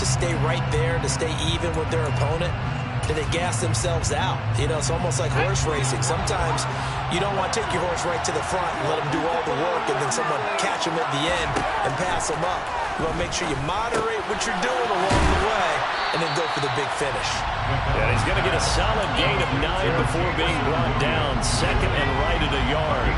stay right there, to stay even with their opponent, then they gas themselves out. You know, it's almost like horse racing. Sometimes you don't want to take your horse right to the front and let them do all the work and then someone catch them at the end and pass them up. You want to make sure you moderate what you're doing along the way and then go for the big finish. And he's going to get a solid gain of 9 before being brought down. Second and right at a yard.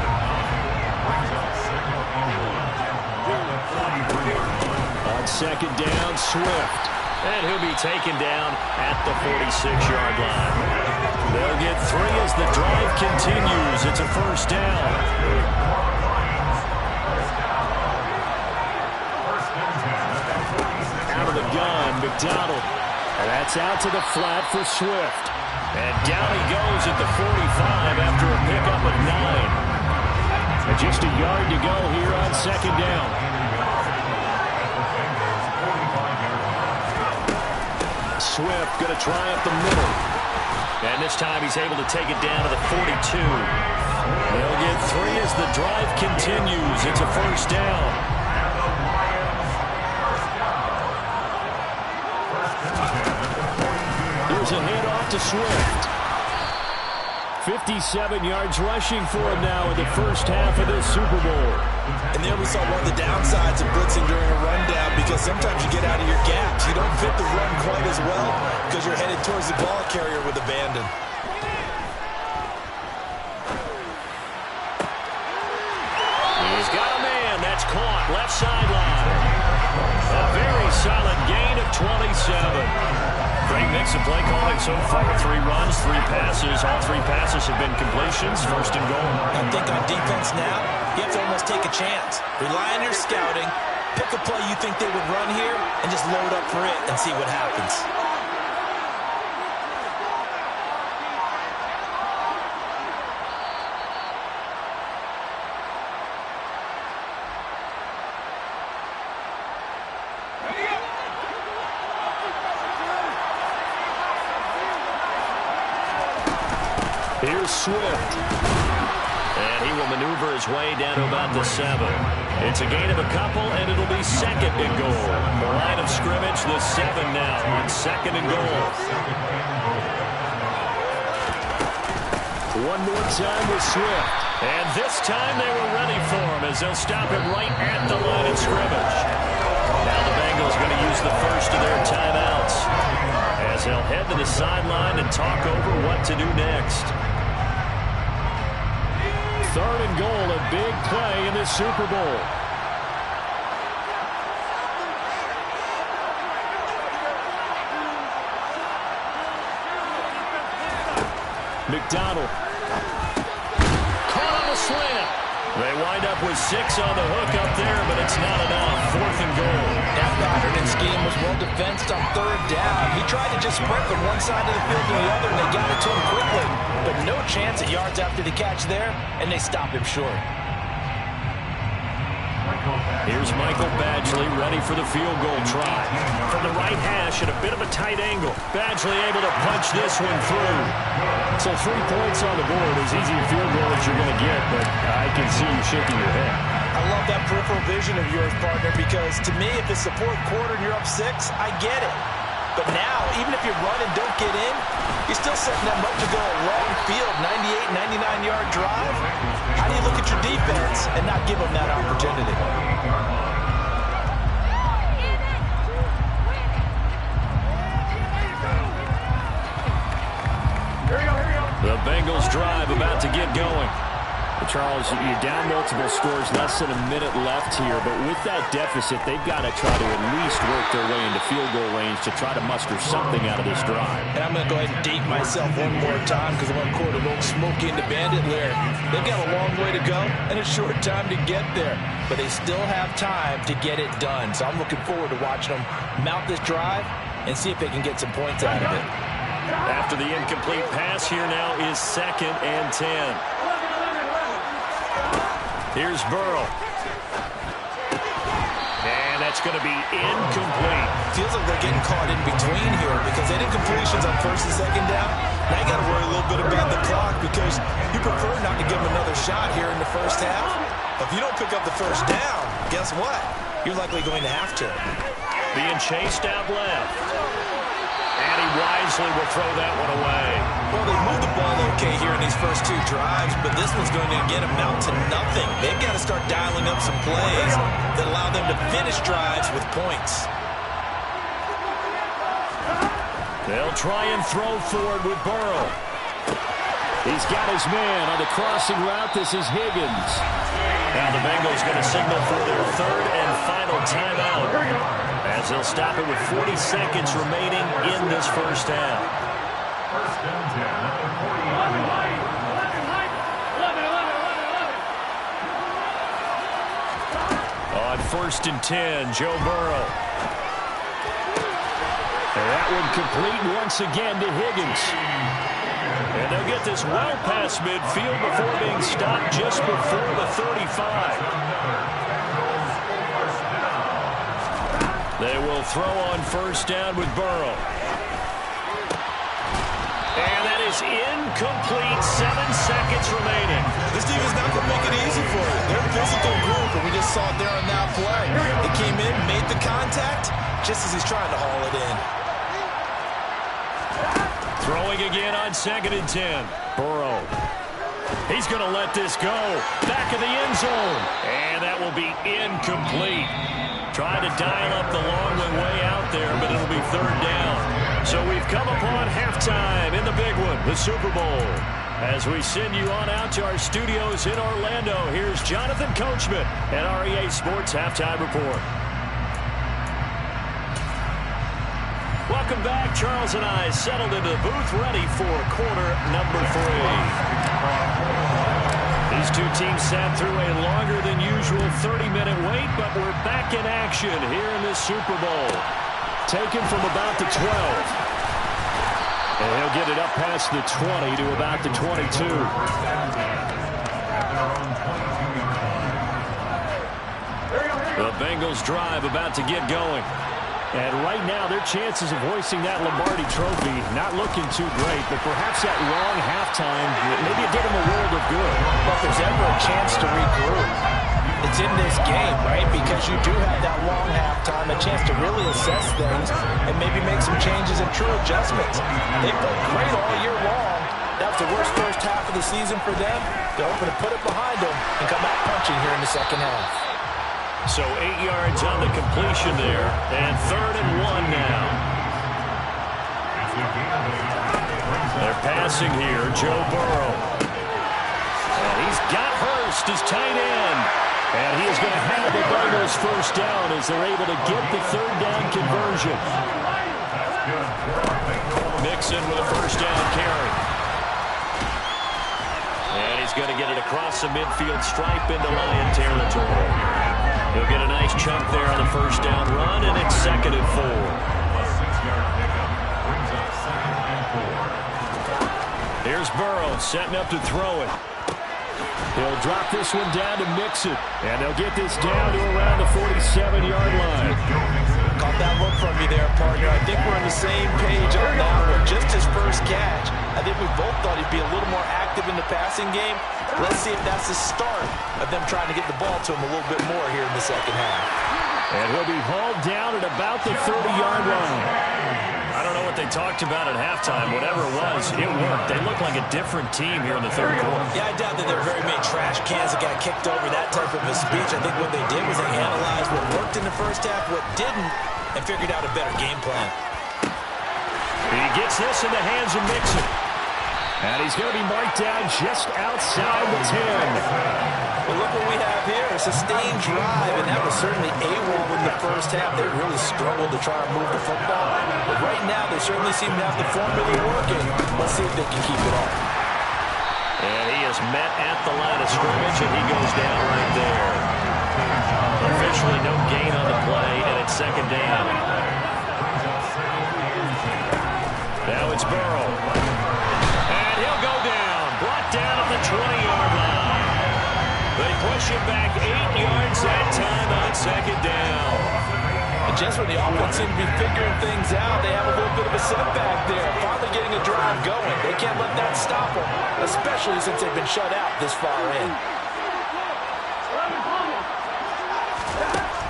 On second down, Swift. And he'll be taken down at the 46-yard line. They'll get 3 as the drive continues. It's a first down. Out of the gun, McDonald. And that's out to the flat for Swift. And down he goes at the 45 after a pickup of 9. And just a yard to go here on second down. Swift going to try up the middle. And this time he's able to take it down to the 42. They'll get 3 as the drive continues. It's a first down. Here's a handoff to Swift. 57 yards rushing for him now in the first half of this Super Bowl. And there we saw one of the downsides of blitzing during a rundown, because sometimes you get out of your gaps. You don't fit the run quite as well because you're headed towards the ball carrier with abandon. He's got a man. That's caught. Left sideline. A very solid gain of 27. Great mix of play calling so far. 3 runs, 3 passes. All 3 passes have been completions. First and goal. I think on defense now, you have to almost take a chance. Rely on your scouting. Pick a play you think they would run here and just load up for it and see what happens. Here's Swift. And he will maneuver his way down to about the 7. It's a gain of a couple, and it'll be second and goal. The line of scrimmage, the 7 now on second and goal. One more time with Swift. And this time they were ready for him as they'll stop him right at the line of scrimmage. Now the Bengals going to use the first of their timeouts as they'll head to the sideline and talk over what to do next. Third and goal, a big play in this Super Bowl. McDonald. Caught on the slant. They wind up with 6 on the hook up there, but it's not enough. Fourth and goal. That pattern and scheme was well defensed on third down. He tried to just sprint from one side of the field to the other, and they got it to him quickly. But no chance at yards after the catch there, and they stop him short. Here's Michael Badgley ready for the field goal try. From the right hash at a bit of a tight angle. Badgley able to punch this one through. So 3 points on the board, as easy a field goal as you're going to get, but I can see you shaking your head. I love that peripheral vision of yours, partner, because to me, if it's the 4th quarter and you're up 6, I get it. But now, even if you run and don't get in, you're still setting them up to go a long field, 98, 99-yard drive. How do you look at your defense and not give them that opportunity? The Bengals drive about to get going. Charles, you're down multiple scores, less than a minute left here, but with that deficit, they've got to try to at least work their way into field goal range to try to muster something out of this drive. And I'm going to go ahead and date myself one more time because I want to quote an old Smokey and the Bandit lyric. They've got a long way to go and a short time to get there, but they still have time to get it done. So I'm looking forward to watching them mount this drive and see if they can get some points out of it. After the incomplete pass, here now is 2nd and 10. Here's Burrow. And that's going to be incomplete. Feels like they're getting caught in between here because they did completions on 1st and 2nd down. Now you got to worry a little bit about the clock because you prefer not to give them another shot here in the first half. If you don't pick up the first down, guess what? You're likely going to have to. being chased out left. And he wisely will throw that one away. Well, they moved the ball okay here in these first two drives, but this one's going to again amount to nothing. They've got to start dialing up some plays that allow them to finish drives with points. They'll try and throw forward with Burrow. He's got his man on the crossing route. This is Higgins. Now the Bengals going to signal for their third and final timeout, as they'll stop it with 40 seconds remaining in this first half. On 1st and 10, Joe Burrow. And that one complete once again to Higgins. And they'll get this well past midfield before being stopped just before the 35. They will throw on 1st down with Burrow. And that is incomplete. 7 seconds remaining. This team is not going to make it easy for you. They're a physical group, and we just saw it there on that play. They came in, made the contact, just as he's trying to haul it in. Throwing again on 2nd and 10. Burrow. He's going to let this go. Back of the end zone. And that will be incomplete. Trying to dial up the long way out there, but it'll be 3rd down. So we've come upon halftime in the big one, the Super Bowl. As we send you on out to our studios in Orlando, here's Jonathan Coachman at REA Sports Halftime Report. Welcome back. Charles and I settled into the booth, ready for quarter number 3. These two teams sat through a longer than usual 30-minute wait, but we're back in action here in this Super Bowl. Taken from about the 12. And he'll get it up past the 20 to about the 22. The Bengals drive about to get going. And right now, their chances of hoisting that Lombardi trophy not looking too great, but perhaps that long halftime, maybe it did them a world of good. But if there's ever a chance to regroup, it's in this game, right? Because you do have that long halftime, a chance to really assess things and maybe make some changes and true adjustments. They played great all year long. That was the worst first half of the season for them. They're hoping to put it behind them and come out punching here in the second half. So 8 yards on the completion there, and 3rd and 1 now. They're passing here, Joe Burrow. And he's got Hurst, his tight end. And he is going to have the Bengals 1st down as they're able to get the 3rd down conversion. Mixon with a 1st down carry. And he's going to get it across the midfield stripe into Lion territory. He'll get a nice chunk there on the 1st down run, and it's 2nd and 4. Here's Burrow setting up to throw it. He'll drop this one down to Mixon, and they'll get this down to around the 47-yard line. Caught that look from you there, partner. I think we're on the same page on that one. Just his first catch. I think we both thought he'd be a little more active in the passing game. Let's see if that's the start of them trying to get the ball to him a little bit more here in the second half. And he'll be hauled down at about the 30-yard line. I don't know what they talked about at halftime. Whatever it was, it worked. They look like a different team here in the 3rd quarter. Yeah, I doubt that there were very many trash cans that got kicked over, that type of a speech. I think what they did was they analyzed what worked in the first half, what didn't, and figured out a better game plan. He gets this in the hands of Mixon. And he's going to be marked down just outside the 10. Well, look what we have here. A sustained drive, and that was certainly AWOL in the first half. They really struggled to try and move the football. But right now, they certainly seem to have the formula working. Let's see if they can keep it on. And he is met at the line of scrimmage, and he goes down right there. Officially no gain on the play, and it's 2nd down. Now it's Burrow. And he'll go down. Brought down at the 20-yard line. They push him back 8 yards that time on 2nd down. And just when the offense seemed to be figuring things out, they have a little bit of a setback there. Finally getting a drive going. They can't let that stop them, especially since they've been shut out this far in.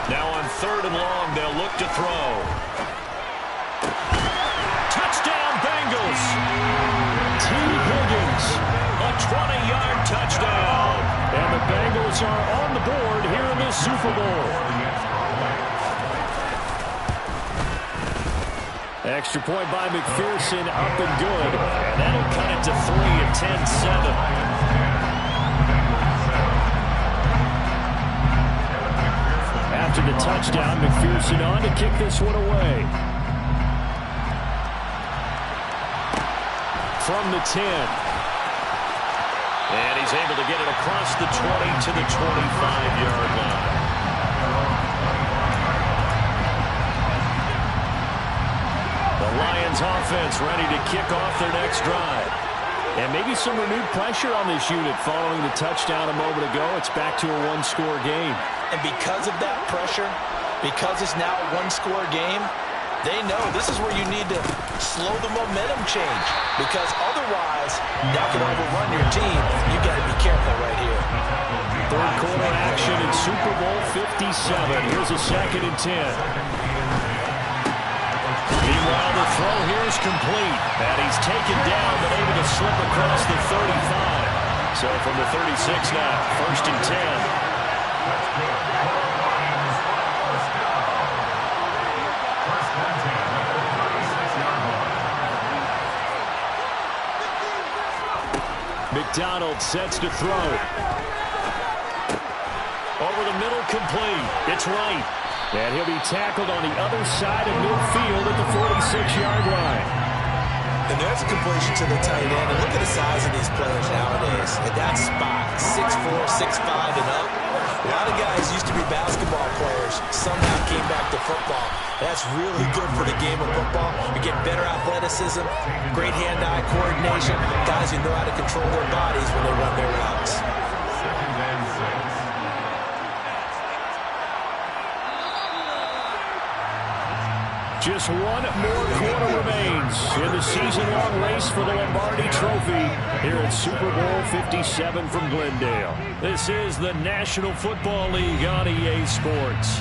Now on 3rd and long. They'll look to throw. Touchdown, Bengals. T. Higgins, a 20-yard touchdown. And the Bengals are on the board here in this Super Bowl. Extra point by McPherson, up and good. And that'll cut it to 3 at 10-7. After the touchdown, McPherson on to kick this one away. From the 10. And he's able to get it across the 20 to the 25-yard line. The Lions offense ready to kick off their next drive. And maybe some renewed pressure on this unit following the touchdown a moment ago. It's back to a one-score game. And because of that pressure, because it's now a one-score game, they know this is where you need to slow the momentum change. Because otherwise, that can overrun your team. You've got to be careful right here. Third quarter action in Super Bowl 57. Here's a 2nd and 10. Meanwhile, the throw here is complete. And he's taken down, but able to slip across the 35. So from the 36 now, 1st and 10. McDonald sets to throw. Over the middle, complete. It's right. And he'll be tackled on the other side of midfield at the 46-yard line. And there's a completion to the tight end. And look at the size of these players nowadays. At that spot, 6'4", 6'5", and up. A lot of guys used to be basketball players. Somehow came back to football. That's really good for the game of football. You get better athleticism, great hand-eye coordination. Guys who know how to control their bodies when they run their routes. Just one more quarter remains in the season-long race for the Lombardi Trophy here at Super Bowl 57 from Glendale. This is the National Football League on EA Sports.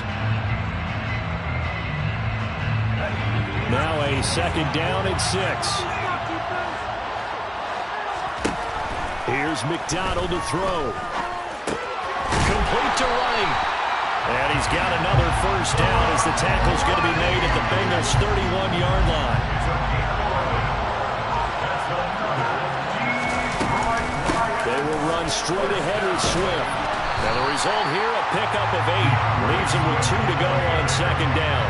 Now a 2nd down and 6. Here's McDonald to throw. Complete to right. And he's got another 1st down as the tackle's going to be made at the Bengals' 31-yard line. They will run straight ahead with Swift. And the result here, a pickup of 8. Leaves him with 2 to go on 2nd down.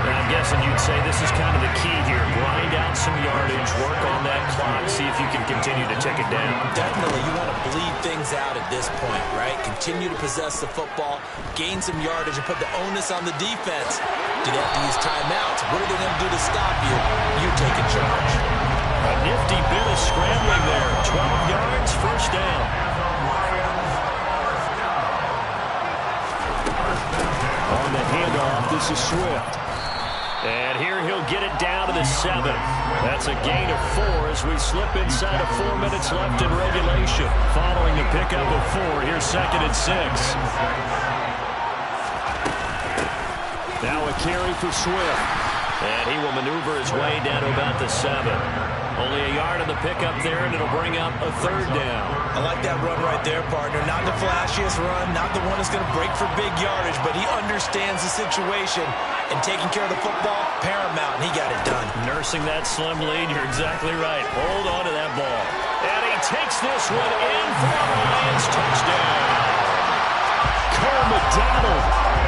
And I'm guessing you'd say this is kind of the key here. Grind out some yardage, work on that clock, see if you can continue to take it down. Definitely, you want to bleed things out at this point, right? Continue to possess the football, gain some yardage, and put the onus on the defense. Do they have to use timeouts? What are they going to do to stop you? You take in charge. A nifty bit of scrambling there. 12 yards, 1st down. On the handoff, this is Swift. And here he'll get it down to the 7. That's a gain of 4 as we slip inside of 4 minutes left in regulation. Following the pickup of 4, here's 2nd and 6. Now a carry for Swift. And he will maneuver his way down to about the 7. Only a yard on the pickup there, and it'll bring up a 3rd down. I like that run right there, partner. Not the flashiest run, not the one that's going to break for big yardage, but he understands the situation, and taking care of the football, paramount, and he got it done. Nursing that slim lead, you're exactly right. Hold on to that ball. And he takes this one in for the Lions touchdown. Cole McDonald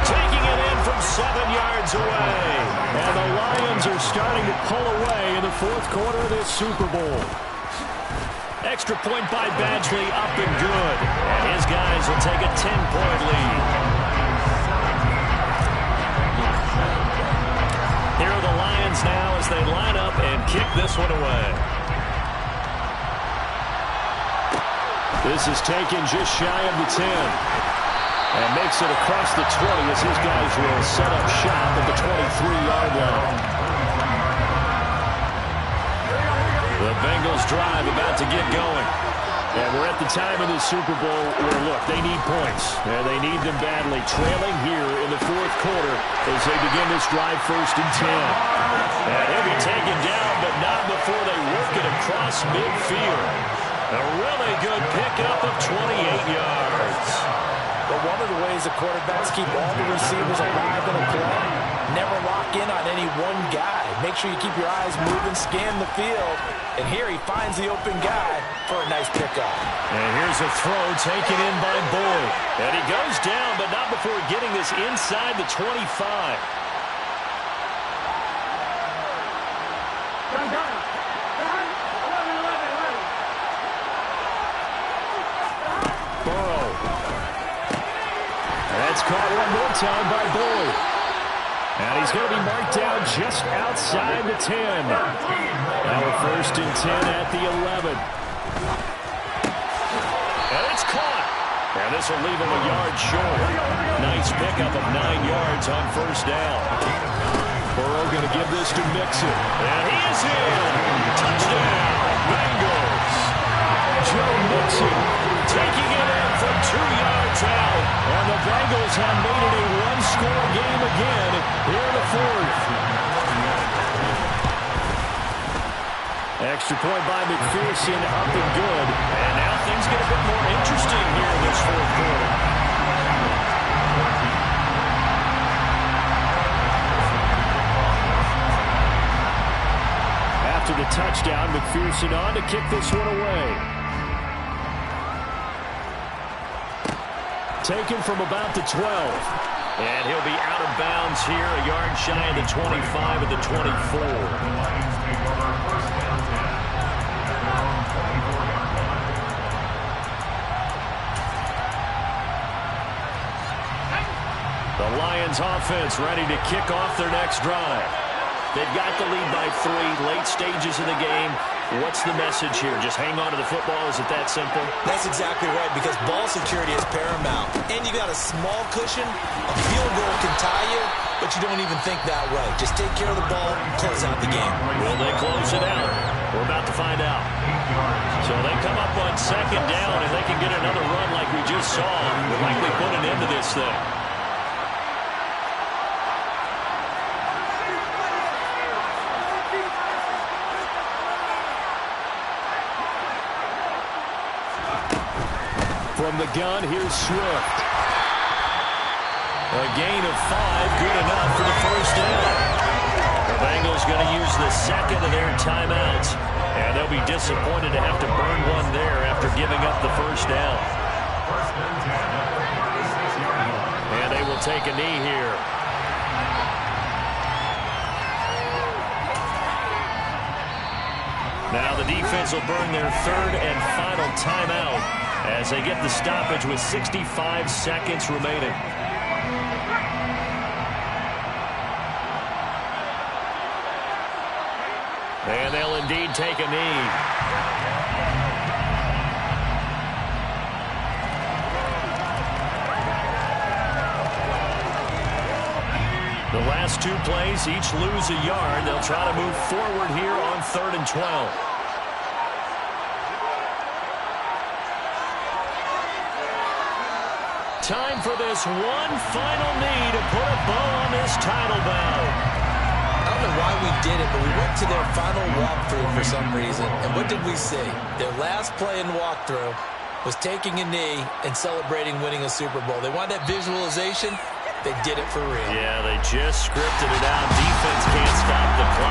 taking it in from 7 yards away. And the Lions are starting to pull away in the 4th quarter of this Super Bowl. Extra point by Badgley, up and good. And his guys will take a 10-point lead. Here are the Lions now as they line up and kick this one away. This is taken just shy of the 10. And makes it across the 20 as his guys will set up shop at the 23-yard line. The Bengals drive about to get going. And we're at the time of the Super Bowl where, look, they need points. And they need them badly. Trailing here in the fourth quarter as they begin this drive, 1st and 10. And he'll be taken down, but not before they work it across midfield. A really good pickup of 28 yards. But one of the ways the quarterbacks keep all the receivers alive in a play, never lock in on any one guy. Make sure you keep your eyes moving, scan the field. And here he finds the open guy for a nice pickup. And here's a throw taken in by Boyd. And he goes down, but not before getting this inside the 25. Burrow. That's caught one more time by Boyd. And he's going to be marked down just outside the 10. Now a 1st and 10 at the 11. And it's caught. And this will leave him a yard short. Nice pickup of 9 yards on 1st down. Burrow going to give this to Mixon. And he is in. Touchdown, Bengals. Joe Mixon taking it in from 2 yards out. And the Bengals have made it a one-score game again here in the 4th. Extra point by McPherson, up and good. And now things get a bit more interesting here in this 4th quarter. After the touchdown, McPherson on to kick this one away. Taken from about the 12. And he'll be out of bounds here, a yard shy of the 25 of the 24. The Lions offense ready to kick off their next drive. They've got the lead by 3, late stages of the game. What's the message here? Just hang on to the football? Is it that simple? That's exactly right, because ball security is paramount. And you got a small cushion. A field goal can tie you, but you don't even think that way. Just take care of the ball and close out the game. Will they close it out? We're about to find out. So they come up on 2nd down, and they can get another run like we just saw. We'll likely put an end to this thing. From the gun, here's Swift. A gain of 5, good enough for the 1st down. The Bengals going to use the 2nd of their timeouts, and they'll be disappointed to have to burn one there after giving up the 1st down. And they will take a knee here. Now the defense will burn their 3rd and final timeout as they get the stoppage with 65 seconds remaining. And they'll indeed take a knee. The last 2 plays, each lose a yard. They'll try to move forward here on 3rd and 12. Time for this one final knee to put a bow on this title bout. I don't know why we did it, but we went to their final walkthrough for some reason. And what did we see? Their last play in walkthrough was taking a knee and celebrating winning a Super Bowl. They wanted that visualization. They did it for real. Yeah, they just scripted it out. Defense can't stop the play.